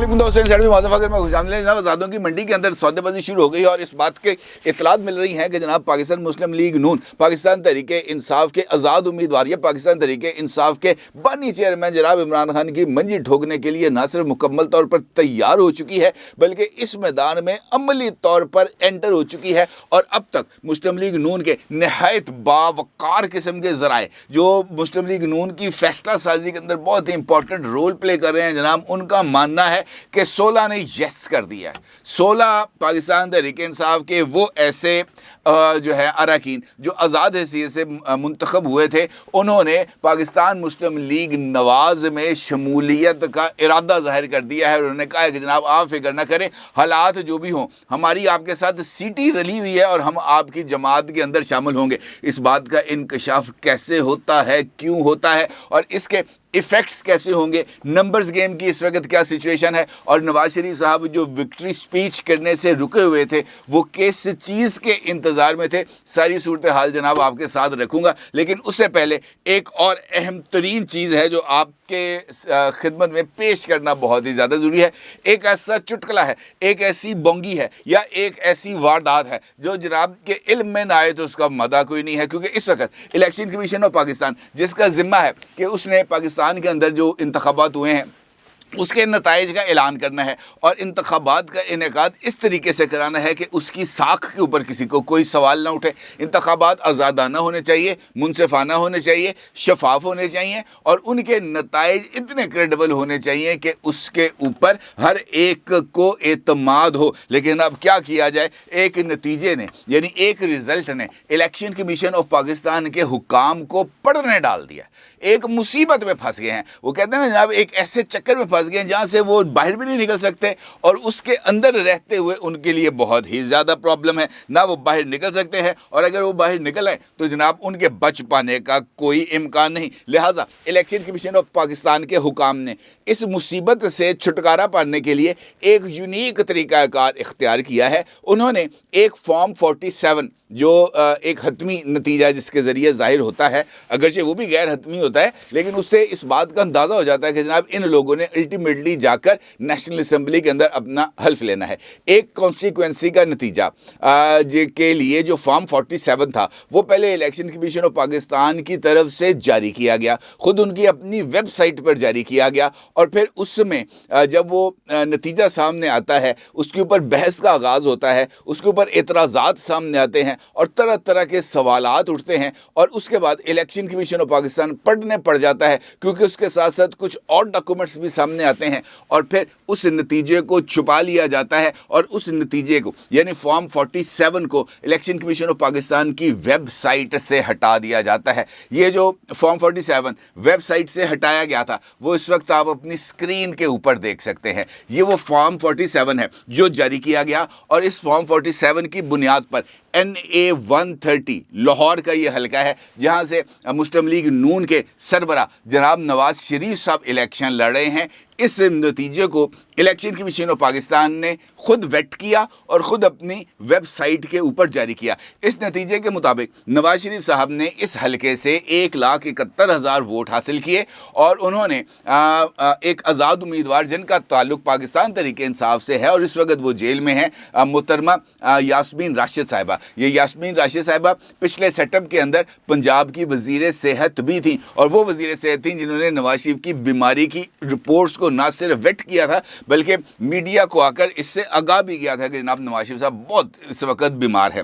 मैं खुशामदीद जनाब बता दूं कि मंडी के अंदर सौदेबाजी शुरू हो गई और इस बात के इतलात मिल रही हैं कि जनाब पाकिस्तान मुस्लिम लीग नून, पाकिस्तान तहरीक इंसाफ के आज़ाद उम्मीदवार या पाकिस्तान तहरीक इंसाफ के बानी चेयरमैन जनाब इमरान खान की मंजी ठोकने के लिए न सिर्फ मुकम्मल तौर पर तैयार हो चुकी है बल्कि इस मैदान में अमली तौर पर एंटर हो चुकी है। और अब तक मुस्लिम लीग नून के नहायत बावकार किस्म के ज़राए जो मुस्लिम लीग नून की फैसला साजी के अंदर बहुत ही इंपॉर्टेंट रोल प्ले कर रहे हैं जनाब, उनका मानना है कि 16 ने यस कर दिया है। 16 पाकिस्तान तहरीक इंसाफ के वो ऐसे जो है अरकान जो आज़ाद हैसियत से मुंतखब हुए थे, उन्होंने पाकिस्तान मुस्लिम लीग नवाज में शमूलियत का इरादा ज़ाहिर कर दिया है। उन्होंने कहा है कि जनाब आप फिक्र न करें, हालात जो भी हों हमारी आपके साथ सीटी रली हुई है और हम आपकी जमात के अंदर शामिल होंगे। इस बात का इंकशाफ कैसे होता है, क्यों होता है और इसके इफ़ेक्ट्स कैसे होंगे, नंबर्स गेम की इस वक्त क्या सिचुएशन है और नवाज शरीफ साहब जो विक्ट्री स्पीच करने से रुके हुए थे वो किस चीज़ के इंतज़ार में थे, सारी सूरत हाल जनाब आपके साथ रखूँगा। लेकिन उससे पहले एक और अहम तरीन चीज़ है जो आपके खिदमत में पेश करना बहुत ही ज़्यादा ज़रूरी है। एक ऐसा चुटकुला है, एक ऐसी बोंगी है या एक ऐसी वारदात है जो जनाब के इल्म में ना आए तो उसका मदा कोई नहीं है, क्योंकि इस वक्त इलेक्शन कमीशन ऑफ पाकिस्तान जिसका ज़िम्मा है कि उसने पाकिस्तान के अंदर जो इंतखाबात हुए हैं उसके नताइज का ऐलान करना है और इंतखाबात का इनेकाद इस तरीके से कराना है कि उसकी साख के ऊपर किसी को कोई सवाल ना उठे। इंतखाबात आज़ादाना होने चाहिए, मुनसिफाना होने चाहिए, शफाफ होने चाहिए और उनके नताइज इतने क्रेडिबल होने चाहिए कि उसके ऊपर हर एक को एतमाद हो। लेकिन अब क्या किया जाए, एक नतीजे ने यानी एक रिज़ल्ट ने इलेक्शन कमीशन ऑफ पाकिस्तान के हुकाम को पढ़ने डाल दिया। एक मुसीबत में फंस गए हैं। वो कहते हैं ना जनाब, एक ऐसे चक्कर में फंस गए जहाँ से वो बाहर भी नहीं निकल सकते और उसके अंदर रहते हुए उनके लिए बहुत ही ज़्यादा प्रॉब्लम है, ना वो बाहर निकल सकते हैं और अगर वो बाहर निकल आए तो जनाब उनके बच पाने का कोई इम्कान नहीं। लिहाजा इलेक्शन कमीशन ऑफ पाकिस्तान के हुकाम ने इस मुसीबत से छुटकारा पाने के लिए एक यूनिक तरीक़ाकार इख्तियार किया है। उन्होंने एक फॉर्म 47 जो एक हतमी नतीजा जिसके ज़रिए ज़ाहिर होता है, अगरचे वो भी गैर हतमी होता है लेकिन उससे इस बात का अंदाज़ा हो जाता है कि जनाब इन लोगों ने अल्टीमेटली जाकर नेशनल असम्बली के अंदर अपना हल्फ लेना है। एक कॉन्स्टिट्यूएंसी का नतीजा के लिए जो फॉर्म 47 था वो पहले इलेक्शन कमीशन ऑफ पाकिस्तान की तरफ से जारी किया गया, ख़ुद उनकी अपनी वेबसाइट पर जारी किया गया और फिर उसमें जब वो नतीजा सामने आता है उसके ऊपर बहस का आगाज़ होता है, उसके ऊपर एतराज़ात सामने आते हैं और तरह तरह के सवालात उठते हैं और उसके बाद इलेक्शन कमीशन ऑफ पाकिस्तान पढ़ने पड़ जाता है क्योंकि उसके साथ साथ कुछ और डॉक्यूमेंट्स भी सामने आते हैं और फिर उस नतीजे को छुपा लिया जाता है और उस नतीजे को यानी फॉर्म 47 को इलेक्शन कमीशन ऑफ पाकिस्तान की वेबसाइट से हटा दिया जाता है। ये जो फॉर्म 47 वेबसाइट से हटाया गया था वो इस वक्त आप अपनी स्क्रीन के ऊपर देख सकते हैं। ये वो फॉर्म 47 है जो जारी किया गया और इस फॉर्म 47 की बुनियाद पर NA 130 लाहौर का ये हलका है जहाँ से मुस्लिम लीग नून के सरबरा जनाब नवाज शरीफ साहब इलेक्शन लड़ रहे हैं। इस नतीजे को इलेक्शन कमीशन ऑफ पाकिस्तान ने खुद वेट किया और ख़ुद अपनी वेबसाइट के ऊपर जारी किया। इस नतीजे के मुताबिक नवाज शरीफ साहब ने इस हलके से 1,71,000 वोट हासिल किए और उन्होंने एक आज़ाद उम्मीदवार जिनका ताल्लुक़ पाकिस्तान तहरीक इंसाफ से है और इस वक्त वो जेल में है, मोहतरमा यास्मीन राशिद साहिबा। ये यास्मीन राशिद साहिबा पिछले सेटअप के अंदर पंजाब की वज़ीर सेहत भी थी और वो वज़ीर सेहत थी जिन्होंने नवाज शरीफ की बीमारी की रिपोर्ट्स को ना सिर्फ वेट किया था बल्कि मीडिया को आकर इससे आगाह भी किया था कि जनाब नवाज शरीफ साहब बहुत इस वक्त बीमार है।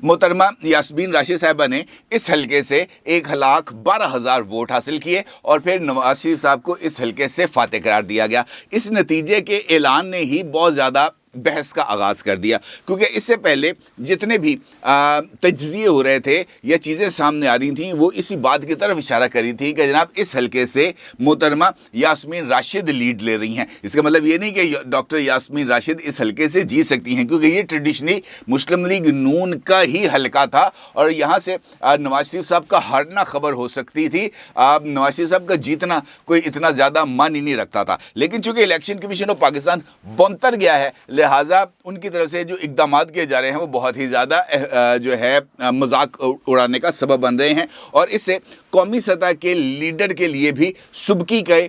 मोहतरमा यास्मीन राशिद साहिबा ने इस हलके से 1,12,000 वोट हासिल किए और फिर नवाज शरीफ साहब को इस हलके से फातेह करार दिया गया। इस नतीजे के ऐलान ने ही बहुत ज़्यादा बहस का आगाज़ कर दिया क्योंकि इससे पहले जितने भी तज्ज़िये हो रहे थे या चीज़ें सामने आ रही थी वो इसी बात की तरफ इशारा कर रही थी कि जनाब इस हलके से मोहतरमा यास्मीन राशिद लीड ले रही हैं। इसका मतलब ये नहीं कि डॉक्टर यास्मीन राशिद इस हलके से जीत सकती हैं क्योंकि ये ट्रेडिशनली मुस्लिम लीग नून का ही हलका था और यहाँ से नवाज शरीफ साहब का हारना खबर हो सकती थी। नवाज शरीफ साहब का जीतना कोई इतना ज़्यादा मान ही नहीं रखता था, लेकिन चूँकि इलेक्शन कमीशन ऑफ पाकिस्तान बौंतर गया है लिहाजा उनकी तरफ से जो इक़दाम किए जा रहे हैं वो बहुत ही ज़्यादा जो है मजाक उड़ाने का सबब बन रहे हैं और इससे قومی سطح کے لیڈر کے لیے بھی سبکی کے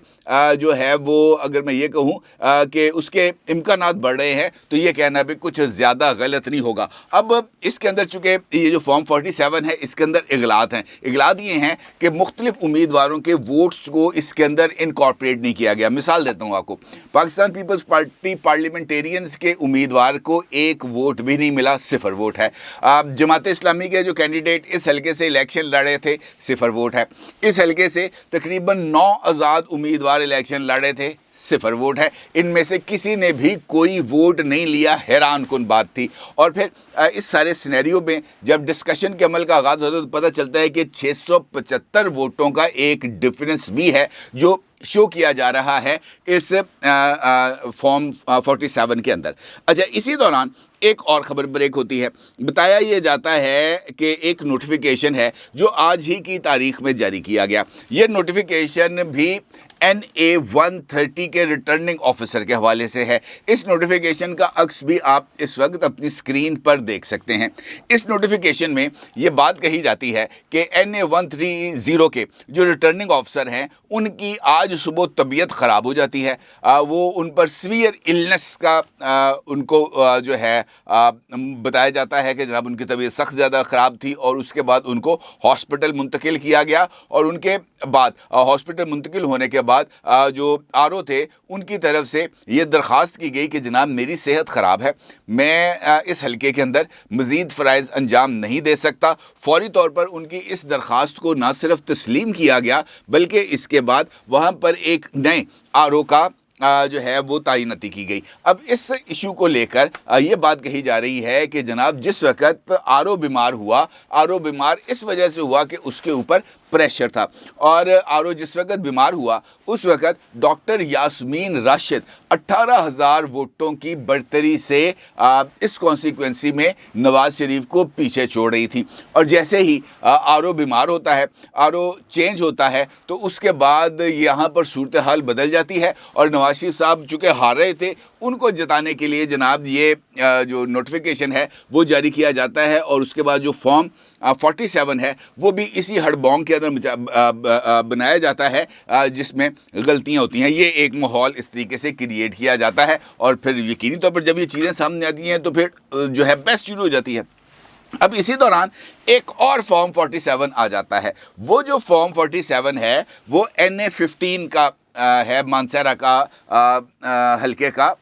جو ہے وہ اگر میں یہ کہوں کہ اس کے امکانات بڑھ رہے ہیں تو یہ کہنا بھی کچھ زیادہ غلط نہیں ہوگا۔ اب اس کے اندر چونکہ یہ جو فارم 47 ہے اس کے اندر اغلاط ہیں، اغلاط یہ ہیں کہ مختلف امیدواروں کے ووٹس کو اس کے اندر انکارپوریٹ نہیں کیا گیا۔ مثال دیتا ہوں آپ کو، پاکستان پیپلز پارٹی پارلیمنٹیرینز کے امیدوار کو ایک ووٹ بھی نہیں ملا، 0 ووٹ ہے۔ جماعت اسلامی کے جو کینڈیڈیٹ اس حلقے سے الیکشن لڑے تھے 0 ووٹ ہے۔ اس حلقے سے تقریباً 9 آزاد امیدوار الیکشن لڑے تھے، 0 ووٹ ہے۔ ان میں سے کسی نے بھی کوئی ووٹ نہیں لیا، حیران کن بات تھی۔ اور پھر اس سارے سینیریو میں جب ڈسکشن کے عمل کا آغاز ہوتا ہے تو پتہ چلتا ہے کہ 675 ووٹوں کا ایک ڈفرینس بھی ہے جو شو کیا جا رہا ہے اس فارم 47 کے اندر۔ اچھا، اسی دوران ایک اور خبر بریک ہوتی ہے۔ بتایا یہ جاتا ہے کہ ایک نوٹیفیکیشن ہے جو آج ہی کی تاریخ میں جاری کیا گیا۔ یہ نوٹیفیکیشن بھی NA-130 کے ریٹرننگ آفیسر کے حوالے سے ہے۔ اس نوٹیفیکیشن کا عکس بھی آپ اس وقت اپنی سکرین پر دیکھ سکتے ہیں۔ اس نوٹیفیکیشن میں یہ بات کہی جاتی ہے کہ NA-130 کے جو ریٹرننگ آفیسر ہیں ان کی آج صبح طبیعت خراب ہو جاتی ہے، وہ ان پر سیویئر النس کا ان کو جو ہے بتایا جاتا ہے کہ جناب ان کی طبیعت سخت زیادہ خراب تھی اور اس کے بعد ان کو ہاسپٹل منتقل کیا گیا، اور ان کے بعد ہاسپٹل منتقل ہونے کے بعد جو RO تھے ان کی طرف سے یہ درخواست کی گئی کہ جناب میری صحت خراب ہے، میں اس حلقے کے اندر مزید فرائض انجام نہیں دے سکتا۔ فوری طور پر ان کی اس درخواست کو نہ صرف تسلیم کیا گیا بلکہ اس کے بعد وہاں پر ایک نئے RO کا جو ہے وہ تعیناتی کی گئی۔ اب اس ایشو کو لے کر یہ بات کہی جا رہی ہے کہ جناب جس وقت RO بیمار ہوا، RO بیمار اس وجہ سے ہوا کہ اس کے اوپر پریشر تھا، اور RO جس وقت بیمار ہوا اس وقت ڈاکٹر یاسمین راشد 18,000 ووٹوں کی برتری سے اس کانسیکوینسی میں نواز شریف کو پیچھے چھوڑ رہی تھی، اور جیسے ہی RO بیمار ہوتا ہے، RO چینج ہوتا ہے تو اس کے بعد یہاں پر صورتحال بدل جاتی ہے، اور نواز شریف صاحب چونکہ ہار رہے تھے ان کو جتانے کے لیے جناب یہ جو نوٹیفیکیشن ہے وہ جاری کیا جاتا ہے، اور اس کے بعد جو فارم 47 ہے وہ بھی اسی ہڑ بونگ کے اندر بنایا جاتا ہے جس میں غلطیاں ہوتی ہیں۔ یہ ایک ماحول اس طریقے سے کریٹ کیا جاتا ہے، اور پھر یقینی طور پر جب یہ چیزیں سامنے آتی ہیں تو پھر جو ہے بحث شروع ہو جاتی ہے۔ اب اسی دوران ایک اور فارم 47 آ جاتا ہے۔ وہ جو فارم 47 ہے وہ NA-15 کا ہے، مانسہرہ کا حلقے کا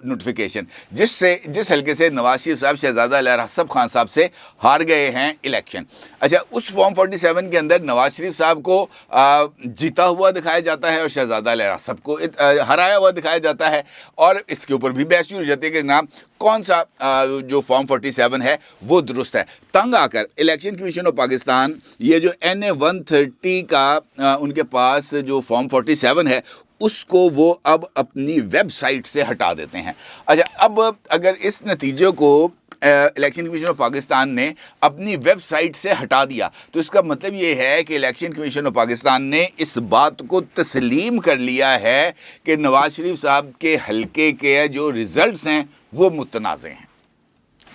نوٹیفیکیشن، جس حلقے سے نواز شریف صاحب شہزادہ علیہ حسب خان صاحب سے ہار گئے ہیں الیکشن۔ اچھا، اس فارم 47 کے اندر نواز شریف صاحب کو جیتا ہوا دکھایا جاتا ہے اور شہزادہ علیہ حسب کو ہرایا ہوا دکھایا جاتا ہے، اور اس کے اوپر بھی بحث شروع ہو جاتی ہے کہ جناب کون سا جو فارم 47 ہے وہ درست ہے۔ تنگ آ کر الیکشن کمیشن آف پاکستان یہ جو NA-130 کا ان کے پاس جو فارم 47 ہے اس کو وہ اب اپنی ویب سائٹ سے ہٹا دیتے ہیں۔ اچھا، اب اگر اس نتیجے کو الیکشن کمیشن آف پاکستان نے اپنی ویب سائٹ سے ہٹا دیا تو اس کا مطلب یہ ہے کہ الیکشن کمیشن آف پاکستان نے اس بات کو تسلیم کر لیا ہے کہ نواز شریف صاحب کے حلقے کے جو ریزلٹس ہیں وہ متنازع ہیں۔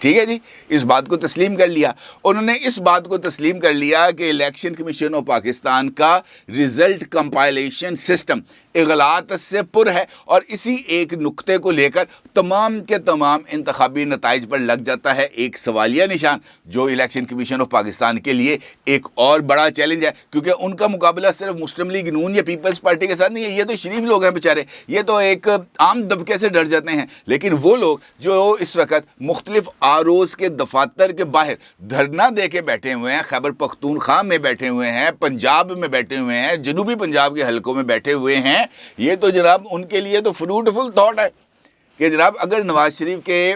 ٹھیک ہے جی، اس بات کو تسلیم کر لیا۔ انہوں نے اس بات کو تسلیم کر لیا کہ الیکشن کمیشن آف پاکستان کا ریزلٹ کمپائلیشن سسٹم اغلاط سے پر ہے، اور اسی ایک نقطے کو لے کر تمام کے تمام انتخابی نتائج پر لگ جاتا ہے ایک سوالیہ نشان، جو الیکشن کمیشن آف پاکستان کے لیے ایک اور بڑا چیلنج ہے، کیونکہ ان کا مقابلہ صرف مسلم لیگ نون یا پیپلز پارٹی کے ساتھ نہیں ہے۔ یہ تو شریف لوگ ہیں بیچارے، یہ تو ایک عام دبکے سے ڈر جاتے ہیں، لیکن وہ لوگ جو اس وقت مختلف ROs کے دفاتر کے باہر دھرنا دے کے بیٹھے ہوئے ہیں، خیبر پختونخوا میں بیٹھے ہوئے ہیں، پنجاب میں بیٹھے ہوئے ہیں، جنوبی پنجاب کے حلقوں میں بیٹھے ہوئے ہیں، یہ تو جناب ان کے لیے تو فروٹفل تھاٹ ہے کہ جناب اگر نواز شریف کے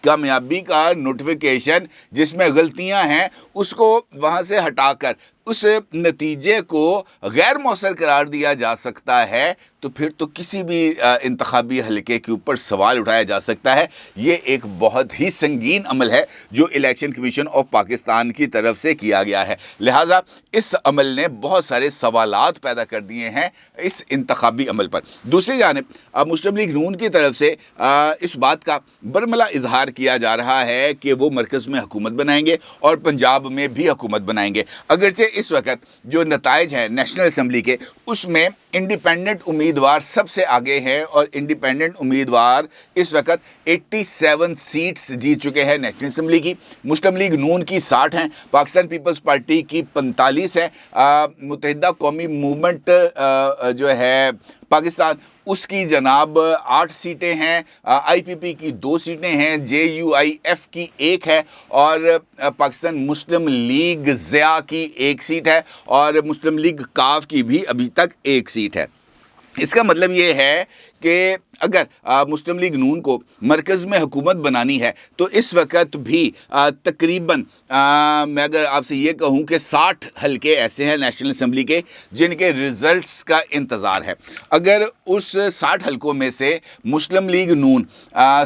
کامیابی کا نوٹیفیکیشن جس میں غلطیاں ہیں اس کو وہاں سے ہٹا کر اس نتیجے کو غیر مؤثر قرار دیا جا سکتا ہے تو پھر تو کسی بھی انتخابی حلقے کے اوپر سوال اٹھایا جا سکتا ہے۔ یہ ایک بہت ہی سنگین عمل ہے جو الیکشن کمیشن آف پاکستان کی طرف سے کیا گیا ہے، لہٰذا اس عمل نے بہت سارے سوالات پیدا کر دیے ہیں اس انتخابی عمل پر۔ دوسری جانب مسلم لیگ نون کی طرف سے اس بات کا برملا اظہار کیا جا رہا ہے کہ وہ مرکز میں حکومت بنائیں گے اور پنجاب میں بھی حکومت بنائیں گے، اگرچہ इस वक्त जो नताइज हैं नेशनल असम्बली के, उसमें इंडिपेंडेंट उम्मीदवार सबसे आगे हैं और इंडिपेंडेंट उम्मीदवार इस वक्त 87 सीट्स जीत चुके हैं नेशनल असम्बली की। मुस्लिम लीग नून की 60 हैं, पाकिस्तान पीपल्स पार्टी की 45 हैं, मुत्तहिदा कौमी मूवमेंट जो है पाकिस्तान उसकी जनाब 8 सीटें हैं, IPP की 2 सीटें हैं, JUIF की 1 है और पाकिस्तान मुस्लिम लीग ज़िया की 1 सीट है और मुस्लिम लीग काफ की भी अभी तक 1 सीट है। इसका मतलब ये है कि अगर मुस्लिम लीग नून को मरकज़ में हुकूमत बनानी है तो इस वक्त भी तकरीबन मैं अगर आपसे ये कहूँ कि 60 हलके ऐसे हैं नेशनल असम्बली के जिनके रिज़ल्ट्स का इंतज़ार है। अगर उस 60 हलकों में से मुस्लिम लीग नून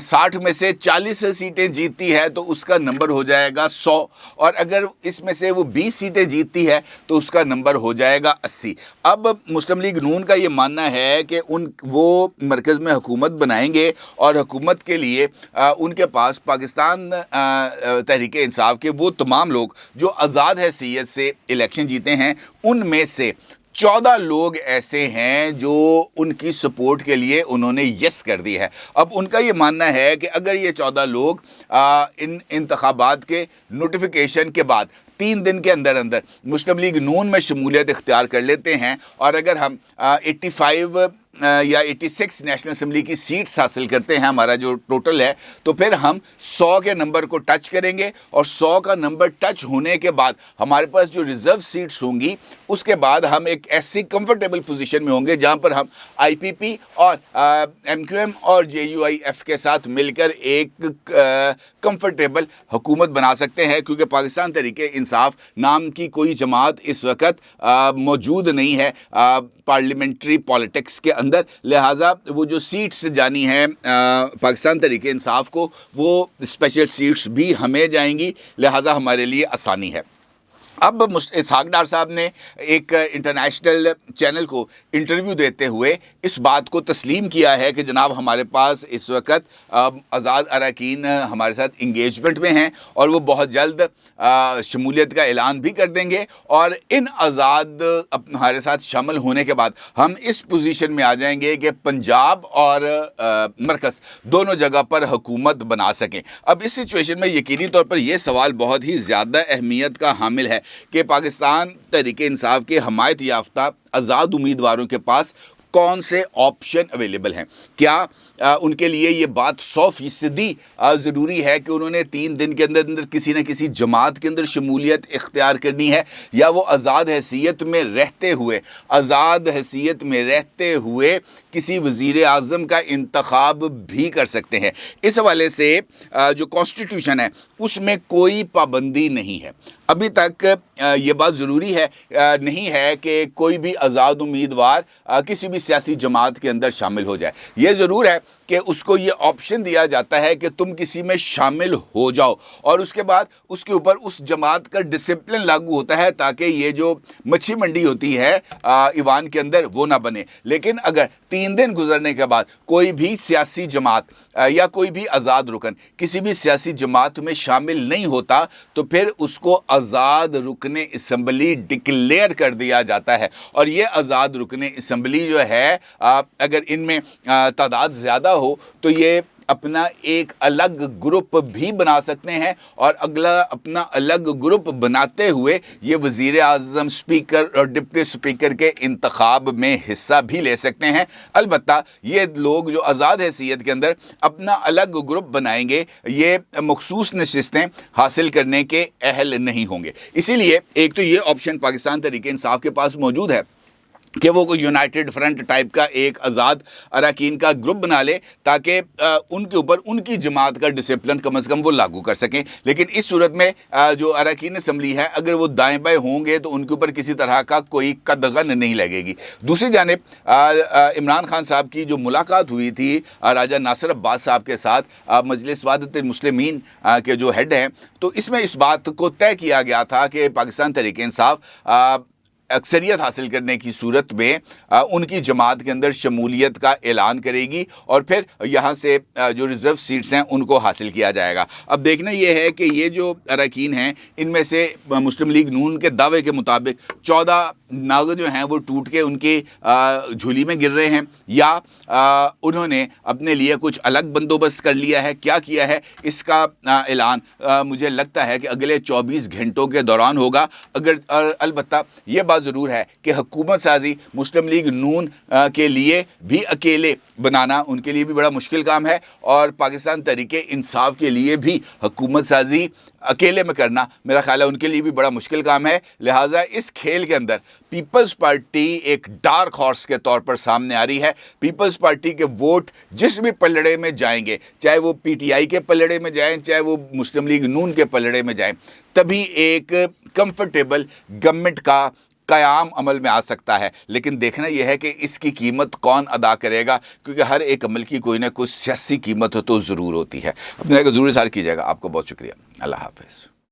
60 में से 40 सीटें जीतती है तो उसका नंबर हो जाएगा 100, और अगर इसमें से वो 20 सीटें जीतती है तो उसका नंबर हो जाएगा 80। अब मुस्लिम लीग नून का ये मानना है कि वो मरकज़ में हुकूमत बनाएंगे और हुकूमत के लिए उनके पास पाकिस्तान तहरीक इंसाफ के वो तमाम लोग जो आज़ाद हैसियत से इलेक्शन जीते हैं, उनमें से 14 लोग ऐसे हैं जो उनकी सपोर्ट के लिए उन्होंने यस कर दी है। अब उनका ये मानना है कि अगर ये 14 लोग इन इंतखाबात के नोटिफिकेशन के बाद 3 दिन के अंदर अंदर मुस्लिम लीग नून में शमूलियत इख्तियार कर लेते हैं और अगर हम 85 या 86 नेशनल असम्बली की सीट्स हासिल करते हैं, हमारा जो टोटल है, तो फिर हम 100 के नंबर को टच करेंगे और 100 का नंबर टच होने के बाद हमारे पास जो रिज़र्व सीट्स होंगी उसके बाद हम एक ऐसी कंफर्टेबल पोजीशन में होंगे जहां पर हम IPP और MQM और JUIF के साथ मिलकर एक कंफर्टेबल हुकूमत बना सकते हैं, क्योंकि पाकिस्तान तहरीक इंसाफ नाम की कोई जमात इस वक्त मौजूद नहीं है पार्लियामेंट्री पॉलिटिक्स के अंदर। लिहाजा वो जो सीट्स जानी हैं पाकिस्तान तहरीक इंसाफ को, वो स्पेशल सीट्स भी हमें जाएंगी, लिहाजा हमारे लिए आसानी है। अब इसहाक डार साहब ने एक इंटरनेशनल चैनल को इंटरव्यू देते हुए इस बात को तस्लीम किया है कि जनाब हमारे पास इस वक्त आज़ाद अरकान हमारे साथ इंगेजमेंट में हैं और वो बहुत जल्द शमूलियत का ऐलान भी कर देंगे और इन आज़ाद हमारे साथ शामिल होने के बाद हम इस पोजीशन में आ जाएंगे कि पंजाब और मरकज़ दोनों जगह पर हुकूमत बना सकें। अब इस सिचुएशन में यकीनी तौर पर यह सवाल बहुत ही ज़्यादा अहमियत का हामिल है कि पाकिस्तान तहरीक इंसाफ के हमायत याफ्ता आज़ाद उम्मीदवारों के पास कौन से ऑप्शन अवेलेबल हैं। क्या उनके लिए ये बात 100% ज़रूरी है कि उन्होंने 3 दिन के अंदर अंदर किसी न किसी जमात के अंदर शमूलियत इख्तियार करनी है, या वो आज़ाद हैसियत में रहते हुए किसी वज़ीर आज़म का इंतखाब भी कर सकते हैं। इस हवाले से जो कॉन्स्टिट्यूशन है उसमें कोई पाबंदी नहीं है। अभी तक ये बात ज़रूरी है नहीं है कि कोई भी आज़ाद उम्मीदवार किसी भी सियासी जमात के अंदर शामिल हो जाए। ये ज़रूर है कि उसको ये ऑप्शन दिया जाता है कि तुम किसी में शामिल हो जाओ और उसके बाद उसके ऊपर उस जमात का डिसिप्लिन लागू होता है ताकि ये जो मच्छी मंडी होती है ईवान के अंदर वो ना बने। लेकिन अगर 3 दिन गुजरने के बाद कोई भी सियासी जमात या कोई भी आज़ाद रुकन किसी भी सियासी जमात में शामिल नहीं होता तो फिर उसको आज़ाद रुकने असम्बली डिक्लेयर कर दिया जाता है। और ये आज़ाद रुकने असम्बली जो है अगर इनमें तादाद ज़्यादा हो तो ये अपना एक अलग ग्रुप भी बना सकते हैं और अगला अपना अलग ग्रुप बनाते हुए ये वज़ीर आज़म, स्पीकर और डिप्टी स्पीकर के इंतखाब में हिस्सा भी ले सकते हैं। अलबत्ता ये लोग जो आज़ाद हैसियत के अंदर अपना अलग ग्रुप बनाएंगे ये मखसूस नशिस्तें हासिल करने के अहल नहीं होंगे। इसीलिए एक तो ये ऑप्शन पाकिस्तान तहरीक इंसाफ के पास मौजूद है कि वो कोई यूनाइटेड फ्रंट टाइप का एक आज़ाद अरकान का ग्रुप बना ले ताकि उनके ऊपर उनकी जमात का डिसिप्लिन कम से कम वो लागू कर सकें। लेकिन इस सूरत में जो अरकान असम्बली है अगर वो दाएं बाएं होंगे तो उनके ऊपर किसी तरह का कोई कदगन नहीं लगेगी। दूसरी जानिब इमरान खान साहब की जो मुलाकात हुई थी राजा नासिर अब्बास साहब के साथ मजलिस वहदत मुस्लिमीन के जो हेड हैं, तो इसमें इस बात को तय किया गया था कि पाकिस्तान तहरीक इंसाफ اکثریت حاصل کرنے کی صورت میں ان کی جماعت کے اندر شمولیت کا اعلان کرے گی اور پھر یہاں سے جو ریزرو سیٹس ہیں ان کو حاصل کیا جائے گا۔ اب دیکھنا یہ ہے کہ یہ جو اراکین ہیں ان میں سے مسلم لیگ نون کے دعوے کے مطابق 14 ناگ جو ہیں وہ ٹوٹ کے ان کی جھولی میں گر رہے ہیں، یا انہوں نے اپنے لیے کچھ الگ بندوبست کر لیا ہے۔ کیا کیا ہے اس کا اعلان مجھے لگتا ہے کہ اگلے 24 گھنٹوں کے دوران ہوگا۔ البتہ یہ بات ضرور ہے کہ حکومت سازی مسلم لیگ نون کے لیے بھی اکیلے بنانا ان کے لیے بھی بڑا مشکل کام ہے، اور پاکستان تحریک انصاف کے لیے بھی حکومت سازی اکیلے میں کرنا میرا خیال ہے ان کے لیے بھی بڑا مشکل کام ہے۔ لہٰذا اس کھیل کے اندر پیپلز پارٹی ایک ڈارک ہارس کے طور پر سامنے آ رہی ہے۔ پیپلز پارٹی کے ووٹ جس بھی پلڑے میں جائیں گے، چاہے وہ پی ٹی آئی کے پلڑے میں جائیں، چاہے وہ مسلم لیگ نون کے پلڑے میں جائیں، تبھی ایک کمفرٹیبل گورنمنٹ کا قیام عمل میں آ سکتا ہے۔ لیکن دیکھنا یہ ہے کہ اس کی قیمت کون ادا کرے گا، کیونکہ ہر ایک عمل کی کوئی نہ کوئی سیاسی قیمت تو ضرور ہوتی ہے۔ اپنے کو ضرور اظہار کیجیے گا۔ آپ کو بہت شکریہ۔ اللہ حافظ۔